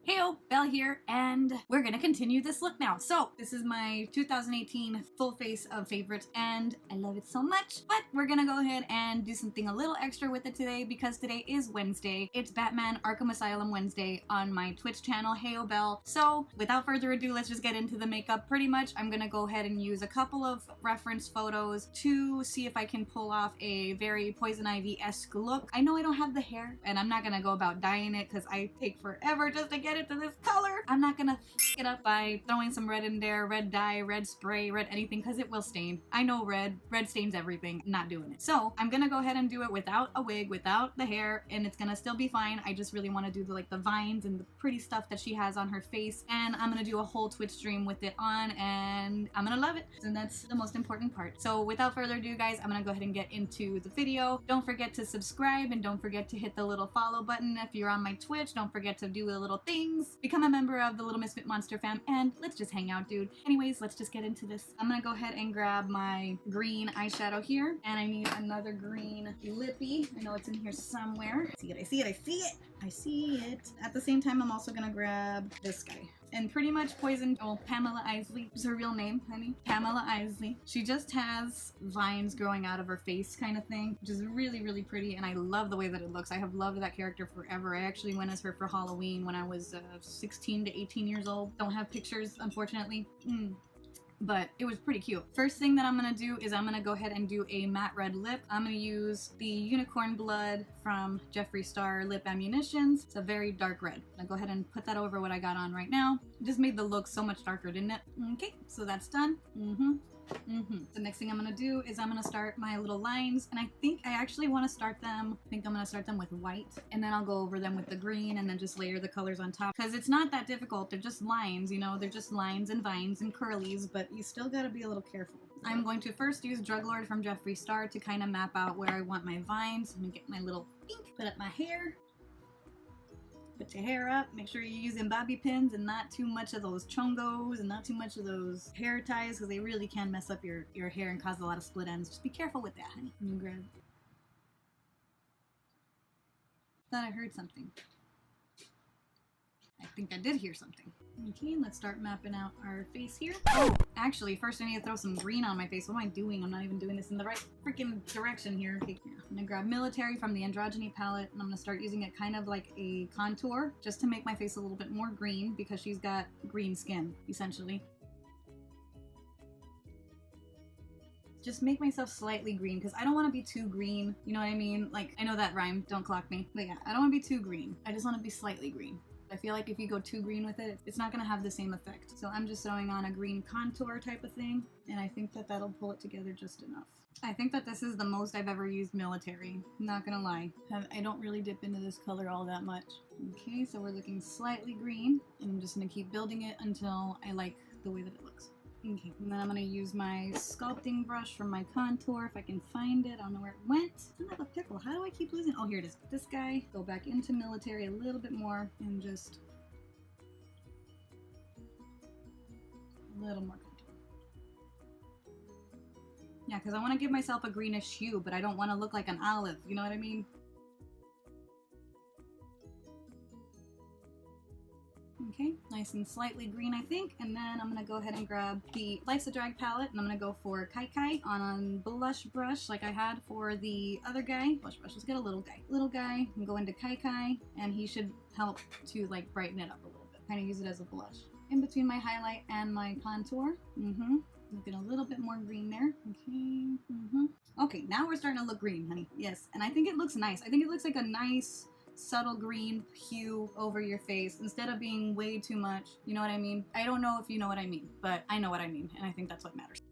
Heyo, Belle here, and we're gonna continue this look now. So, this is my 2018 full face of favorites, and I love it so much. But we're gonna go ahead and do something a little extra with it today because today is Wednesday. It's Batman Arkham Asylum Wednesday on my Twitch channel, Heyo Belle. So, without further ado, let's just get into the makeup. Pretty much, I'm gonna go ahead and use a couple of reference photos to see if I can pull off a very Poison Ivy-esque look. I know I don't have the hair, and I'm not gonna go about dyeing it because I take forever just to get it to this color. I'm not gonna f it up by throwing some red in there, red dye, red spray, red anything, because it will stain. I know red stains everything. I'm not doing it. So I'm gonna go ahead and do it without a wig, without the hair, and it's gonna still be fine. I just really want to do the vines and the pretty stuff that she has on her face, and I'm gonna do a whole Twitch stream with it on, and I'm gonna love it. And that's the most important part. So without further ado, guys, I'm gonna go ahead and get into the video. Don't forget to subscribe, and don't forget to hit the little follow button if you're on my Twitch. Don't forget to do the little things. Become a member of the Little Misfit Monster fam, and let's just hang out, dude. Anyways, let's just get into this. I'm gonna go ahead and grab my green eyeshadow here, and I need another green lippy. I know it's in here somewhere. I see it, I see it, I see it! I see it. At the same time, I'm also gonna grab this guy. And pretty much Pamela Isley is her real name, honey. Pamela Isley. She just has vines growing out of her face kind of thing, which is really, really pretty, and I love the way that it looks. I have loved that character forever. I actually went as her for Halloween when I was 16 to 18 years old. Don't have pictures, unfortunately. But it was pretty cute. First thing that I'm gonna do is I'm gonna go ahead and do a matte red lip. I'm gonna use the Unicorn Blood from Jeffree Star Lip Ammunitions. It's a very dark red. I'll go ahead and put that over what I got on right now. It just made the look so much darker, didn't it? Okay, so that's done. The next thing I'm gonna do is I'm gonna start my little lines, and I think I actually want to start them. I think I'm gonna start them with white, and then I'll go over them with the green, and then just layer the colors on top. Because it's not that difficult. They're just lines, you know. They're just lines and vines and curlies, but you still gotta be a little careful. I'm going to first use Drug Lord from Jeffree Star to kind of map out where I want my vines. I'm gonna get my little pink, put up my hair. Put your hair up. Make sure you're using bobby pins and not too much of those chongos and not too much of those hair ties, because they really can mess up your hair and cause a lot of split ends. Just be careful with that, honey. Let me grab. Thought I heard something. I think I did hear something. Okay, let's start mapping out our face here. Oh, actually, first I need to throw some green on my face. What am I doing? I'm not even doing this in the right freaking direction here. Okay, yeah. I'm gonna grab Military from the Androgyny palette, and I'm gonna start using it kind of like a contour, just to make my face a little bit more green, because she's got green skin, essentially. Just make myself slightly green, because I don't want to be too green, you know what I mean? Like, I know that rhyme, don't clock me. But yeah, I don't want to be too green. I just want to be slightly green. I feel like if you go too green with it, it's not going to have the same effect. So I'm just throwing on a green contour type of thing, and I think that that'll pull it together just enough. I think that this is the most I've ever used Military, not gonna lie. I don't really dip into this color all that much. Okay, so we're looking slightly green, and I'm just going to keep building it until I like the way that it looks. Okay, and then I'm going to use my sculpting brush from my contour, if I can find it. I don't know where it went. I have a pickle. How do I keep losing? Oh, here it is. This guy. Go back into Military a little bit more, and just a little more contour. Yeah, because I want to give myself a greenish hue, but I don't want to look like an olive. You know what I mean? Okay, nice and slightly green, I think. And then I'm gonna go ahead and grab the Life's a Drag palette, and I'm gonna go for Kai Kai on blush brush like I had for the other guy. Blush brush, let's get a little guy. Little guy, and go into Kai Kai, and he should help to like brighten it up a little bit. Kind of use it as a blush. In between my highlight and my contour. Looking a little bit more green there. Okay, Okay, now we're starting to look green, honey. Yes, and I think it looks nice. I think it looks like a nice subtle green hue over your face instead of being way too much. You know what I mean? I don't know if you know what I mean, but I know what I mean, and I think that's what matters.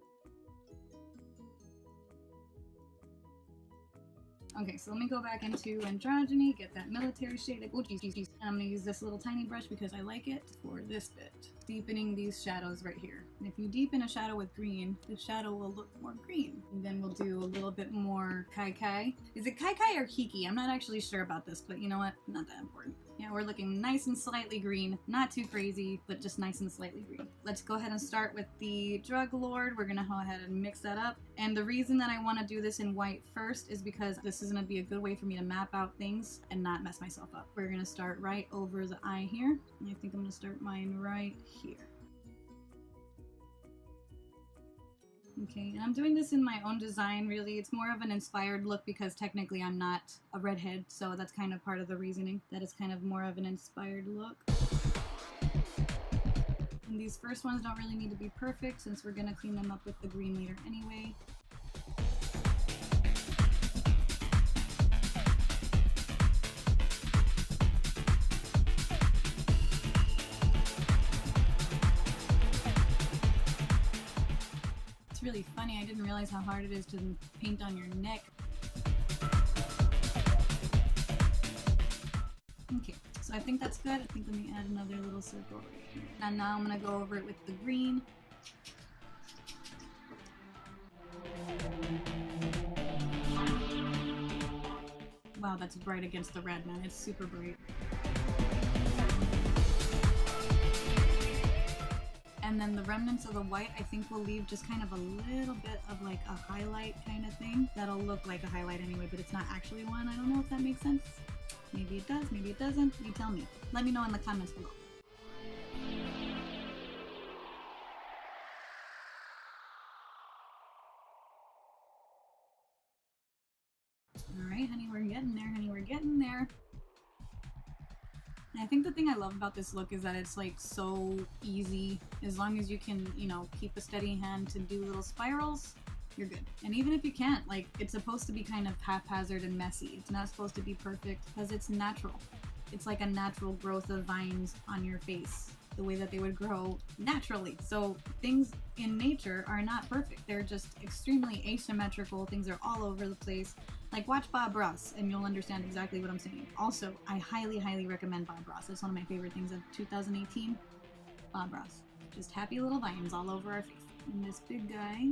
Okay, so let me go back into Androgyny, get that Military shade. Like, oh, geez. And I'm going to use this little tiny brush because I like it for this bit. Deepening these shadows right here. And if you deepen a shadow with green, the shadow will look more green. And then we'll do a little bit more Kai Kai. Is it Kai Kai or Kiki? I'm not actually sure about this, but you know what? Not that important. Yeah, we're looking nice and slightly green. Not too crazy, but just nice and slightly green. Let's go ahead and start with the Drug Lord. We're gonna go ahead and mix that up. And the reason that I want to do this in white first is because this is gonna be a good way for me to map out things and not mess myself up. We're gonna start right over the eye here. And I think I'm gonna start mine right here. Okay, and I'm doing this in my own design, really. It's more of an inspired look because technically I'm not a redhead, so that's kind of part of the reasoning, that it's kind of more of an inspired look. And these first ones don't really need to be perfect since we're gonna clean them up with the green later anyway. It's really funny, I didn't realize how hard it is to paint on your neck. Okay, so I think that's good. I think let me add another little circle right here. And now I'm gonna go over it with the green. Wow, that's bright against the red, man. It's super bright. And then the remnants of the white, I think we'll leave just kind of a little bit of like a highlight kind of thing. That'll look like a highlight anyway, but it's not actually one. I don't know if that makes sense. Maybe it does, maybe it doesn't. You tell me. Let me know in the comments below. Alright, honey, we're getting there, honey, we're getting there. And I think the thing I love about this look is that it's like so easy. As long as you can, you know, keep a steady hand to do little spirals, you're good. And even if you can't, like, it's supposed to be kind of haphazard and messy. It's not supposed to be perfect because it's natural. It's like a natural growth of vines on your face, the way that they would grow naturally. So things in nature are not perfect. They're just extremely asymmetrical. Things are all over the place. Like, watch Bob Ross and you'll understand exactly what I'm saying. Also, I highly, highly recommend Bob Ross. It's one of my favorite things of 2018. Bob Ross. Just happy little vines all over our face. And this big guy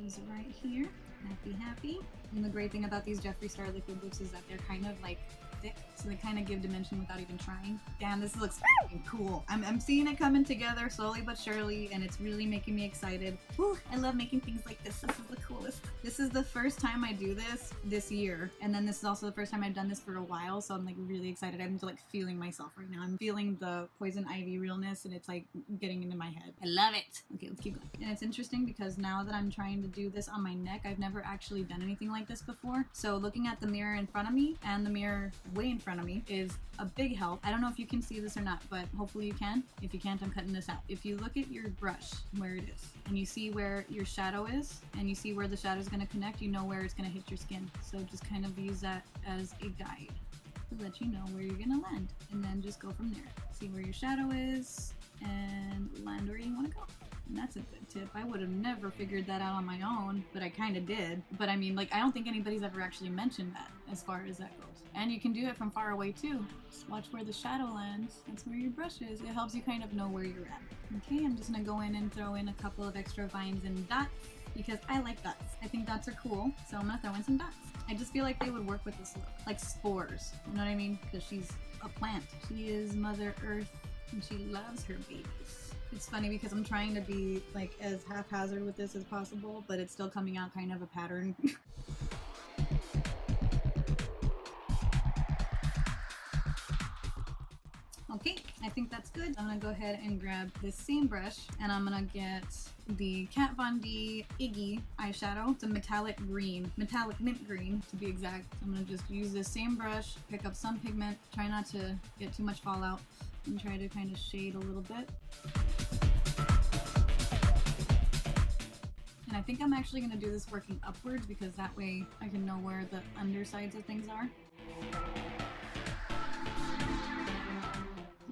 is right here. Happy, happy. And the great thing about these Jeffree Star liquid looks is that they're kind of like thick, so they kind of give dimension without even trying. Damn, this looks cool. I'm seeing it coming together slowly but surely, and it's really making me excited. Whew, I love making things like this. This is the coolest. This is the first time I do this year, and then this is also the first time I've done this for a while, so I'm like really excited. I'm like feeling myself right now. I'm feeling the poison ivy realness, and it's like getting into my head. I love it. Okay, let's keep going. And it's interesting because now that I'm trying to do this on my neck, I've never actually done anything like this before. So looking at the mirror in front of me and the mirror way in front of me is a big help. I don't know if you can see this or not, but hopefully you can. If you can't, I'm cutting this out. If you look at your brush where it is and you see where your shadow is and you see where the shadow is going to connect, you know where it's going to hit your skin. So just kind of use that as a guide to let you know where you're going to land, and then just go from there. See where your shadow is and land where you want to go. And that's a good tip. I would have never figured that out on my own, but I kind of did. But I mean, like, I don't think anybody's ever actually mentioned that as far as that goes. And you can do it from far away too. Just watch where the shadow lands. That's where your brush is. It helps you kind of know where you're at. Okay, I'm just gonna go in and throw in a couple of extra vines and dots because I like dots. I think dots are cool, so I'm gonna throw in some dots. I just feel like they would work with this look. Like spores, you know what I mean? Because she's a plant. She is Mother Earth and she loves her babies. It's funny because I'm trying to be like as haphazard with this as possible, but it's still coming out kind of a pattern. Okay, I think that's good. I'm gonna go ahead and grab this same brush and I'm gonna get the Kat Von D Iggy eyeshadow. It's a metallic green, metallic mint green to be exact. I'm gonna just use this same brush, pick up some pigment, try not to get too much fallout, and try to kind of shade a little bit. And I think I'm actually gonna do this working upwards because that way I can know where the undersides of things are.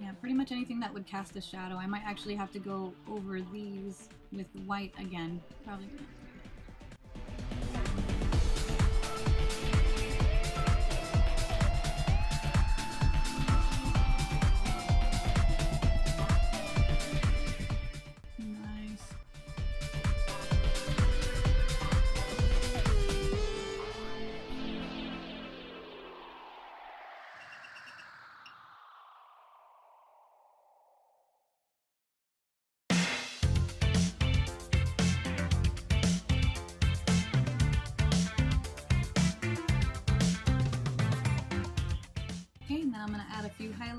Yeah, pretty much anything that would cast a shadow. I might actually have to go over these with white again. Probably gonna have to do that.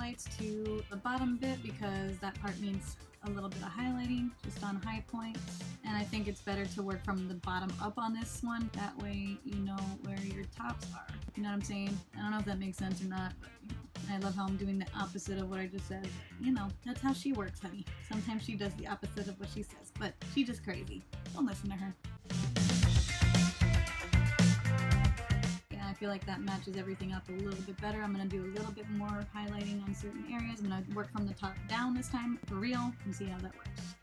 highlights to the bottom bit because that part needs a little bit of highlighting just on high points, and I think it's better to work from the bottom up on this one. That way you know where your tops are. You know what I'm saying? I don't know if that makes sense or not, but you know, I love how I'm doing the opposite of what I just said. But, you know, that's how she works, honey. Sometimes she does the opposite of what she says, but she's just crazy. Don't listen to her. I feel like that matches everything up a little bit better. I'm going to do a little bit more highlighting on certain areas. I'm going to work from the top down this time for real and see how that works.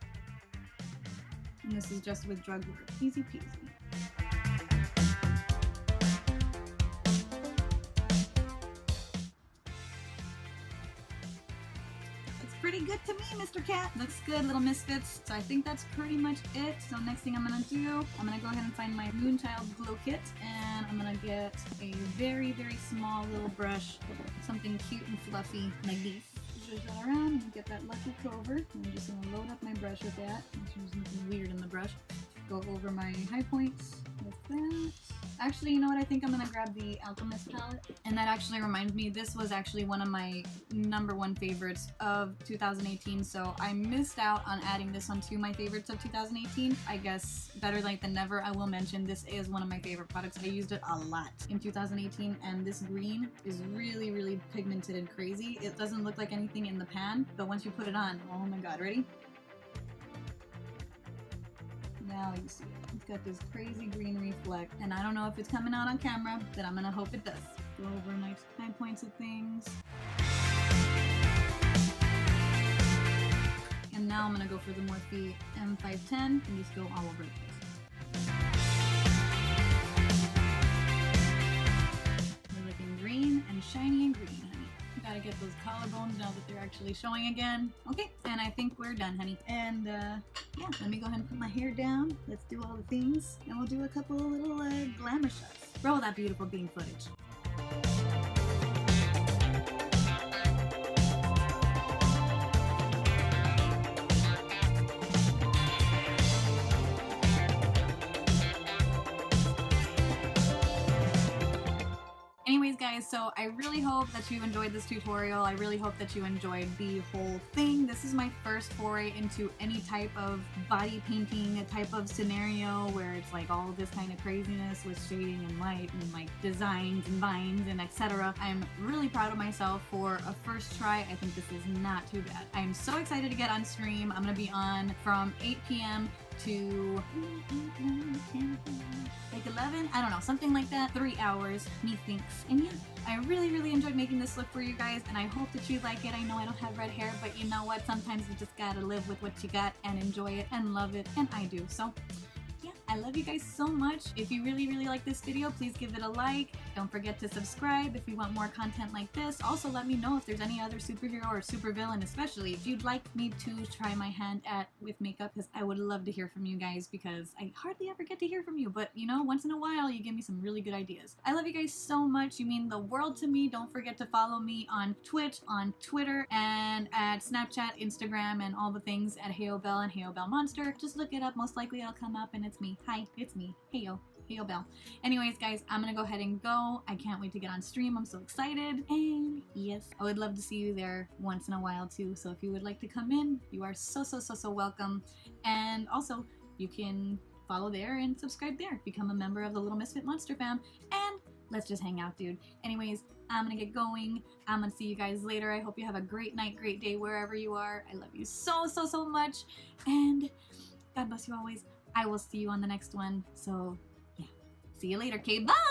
And this is just with drug work. Easy peasy. Pretty good to me, Mr. Cat. Looks good, little misfits. So I think that's pretty much it. So next thing I'm gonna do, I'm gonna go ahead and find my Moonchild Glow Kit, and I'm gonna get a very, very small little brush, something cute and fluffy like this. Push that around and get that lucky clover. I'm just gonna load up my brush with that. There's nothing weird in the brush. Go over my high points with that. Actually, you know what? I think I'm gonna grab the Alchemist palette. And that actually reminds me, this was actually one of my #1 favorites of 2018. So I missed out on adding this one to my favorites of 2018. I guess better late than never. I will mention this is one of my favorite products. I used it a lot in 2018, and this green is really, really pigmented and crazy. It doesn't look like anything in the pan, but once you put it on, oh my god, ready? Now you see it. It's got this crazy green reflect, and I don't know if it's coming out on camera, but I'm gonna hope it does. Go over nice high points of things. And now I'm gonna go for the Morphe M510 and just go all over the place. We're looking green and shiny and green, honey. Gotta get those collarbones now that they're actually showing again. Okay, and I think we're done, honey. And yeah, let me go ahead and put my hair down. Let's do all the things, and we'll do a couple of little glamour shots. Roll that beautiful bean footage. Anyways, guys, so I really hope that you enjoyed this tutorial. I really hope that you enjoyed the whole thing. This is my first foray into any type of body painting, a type of scenario where it's like all this kind of craziness with shading and light and like designs and vines and etc. I'm really proud of myself for a first try. I think this is not too bad. I'm so excited to get on stream. I'm gonna be on from 8 p.m. to like 11, I don't know, something like that. 3 hours, methinks. And yeah, I really, really enjoyed making this look for you guys, and I hope that you like it. I know I don't have red hair, but you know what? Sometimes you just gotta live with what you got and enjoy it and love it, and I do. So yeah, I love you guys so much. If you really, really like this video, please give it a like. Don't forget to subscribe if you want more content like this. Also, let me know if there's any other superhero or supervillain, especially if you'd like me to try my hand at with makeup, because I would love to hear from you guys, because I hardly ever get to hear from you, but you know, once in a while you give me some really good ideas. I love you guys so much. You mean the world to me. Don't forget to follow me on Twitch, on Twitter, and at Snapchat, Instagram, and all the things at Heyo Bell and Heyo Bell Monster. Just look it up. Most likely it'll come up, and it's me. Hi, it's me. Heyo. Heyo Bell. Anyways, guys, I'm gonna go ahead and go. I can't wait to get on stream. I'm so excited. And yes, I would love to see you there once in a while too. So if you would like to come in, you are so welcome. And also, you can follow there and subscribe there. Become a member of the Little Misfit Monster fam. And let's just hang out, dude. Anyways, I'm gonna get going. I'm gonna see you guys later. I hope you have a great night, great day, wherever you are. I love you so much. And God bless you always. I will see you on the next one. So, yeah. See you later. Okay, bye!